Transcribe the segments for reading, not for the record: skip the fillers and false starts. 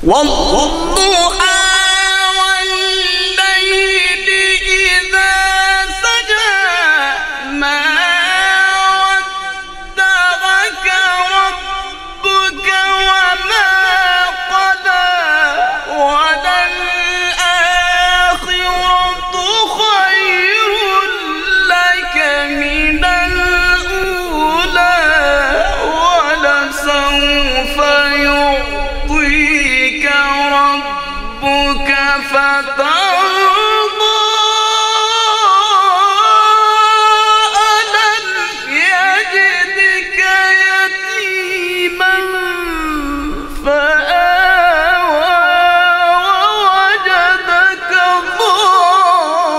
والضحى والليل إذا سجى ما ودعك ربك وما قلى وللآخرة خير لك من الأولى ولسوف يعطيك ربك فترضى ألم يجدك يتيما فآوى ووجدك ضالا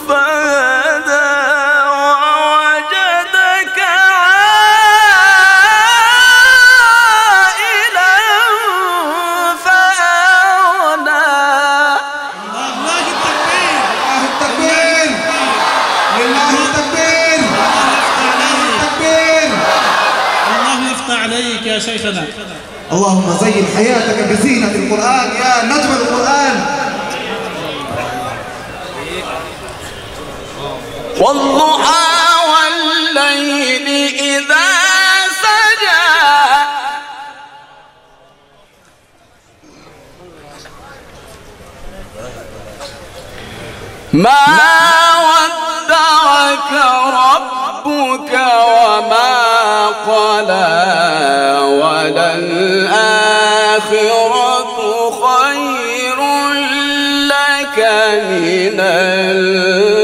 فهدى ووجدك عائلا فأغنى. الله التكبير، لله التكبير، التكبير. الله يفتح عليك يا شيخنا. اللهم زين حياتك بزينة القرآن يا نجم القرآن. والضحى والليل إذا سجى ما ودعك ربك وما قلى وللآخرة خير لك من الأولى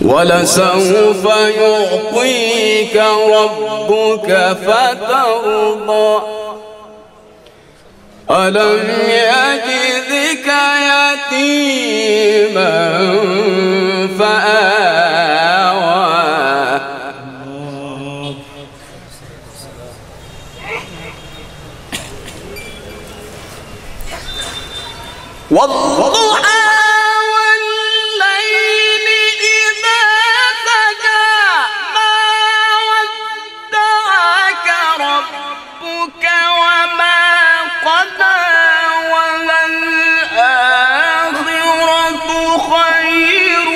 ولسوف يعطيك ربك فترضى ألم يجدك يتيما فآوى والضحى والليل إذا سجى ما ودعك ربك وما قلى وللآخرة خير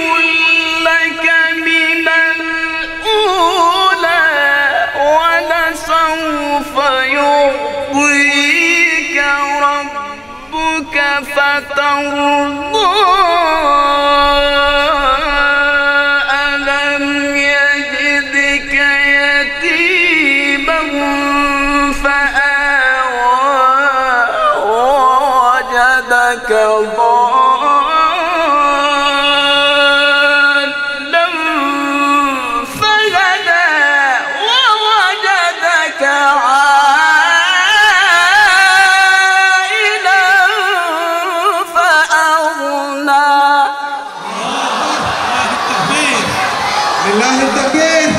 لك من الأولى ولسوف يعطيك ربك فترضى ألم يجدك يتيما فآوى ووجدك ضالا فهدى ووجدك عائلا فأغنى. لله التكبير،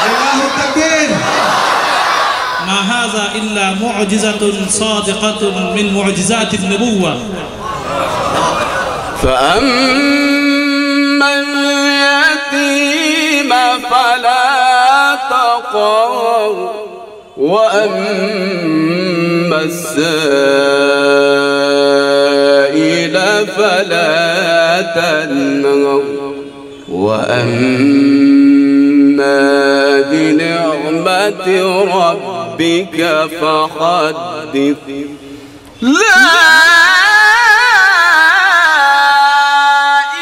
لله التكبير. ما هذا إلا معجزة صادقة من معجزات النبوة. فأما اليتيم فلا تقهر وأما السائل فلا تنهر وأما بنعمة ربك فحدث. لا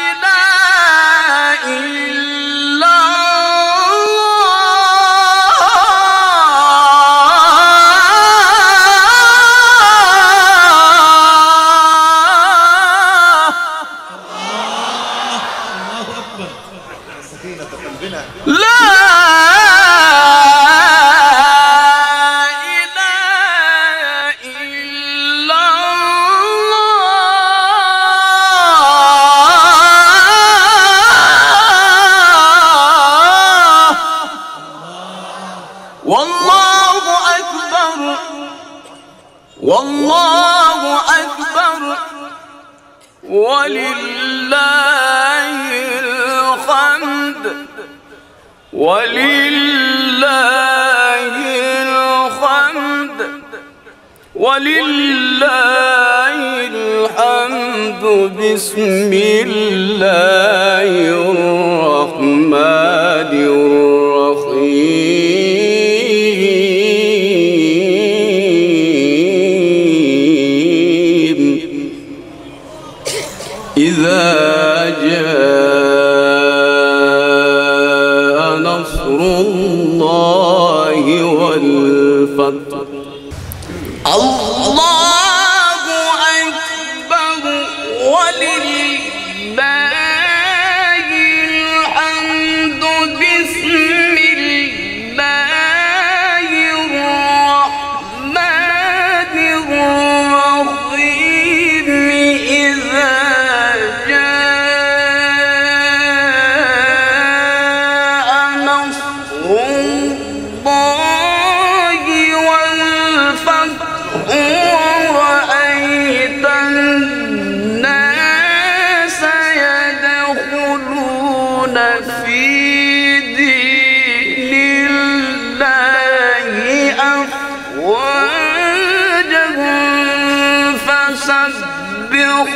إله إلا الله أكبر. سكينة قلبنا. لا إله إلا الله والله أكبر والله أكبر ولله الحمد ولله الحمد ولله الحمد بسم الله الرحمن الرحيم إذا جاء نصر الله والفتح الله أكبر ولله الحمد بسم الله الرحمن الرحيم إذا جاء نصر الله والفتح ورأيت الناس يدخلون في دين الله أفواجا فسبح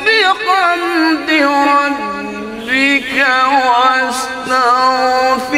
بحمد ربك واستغفر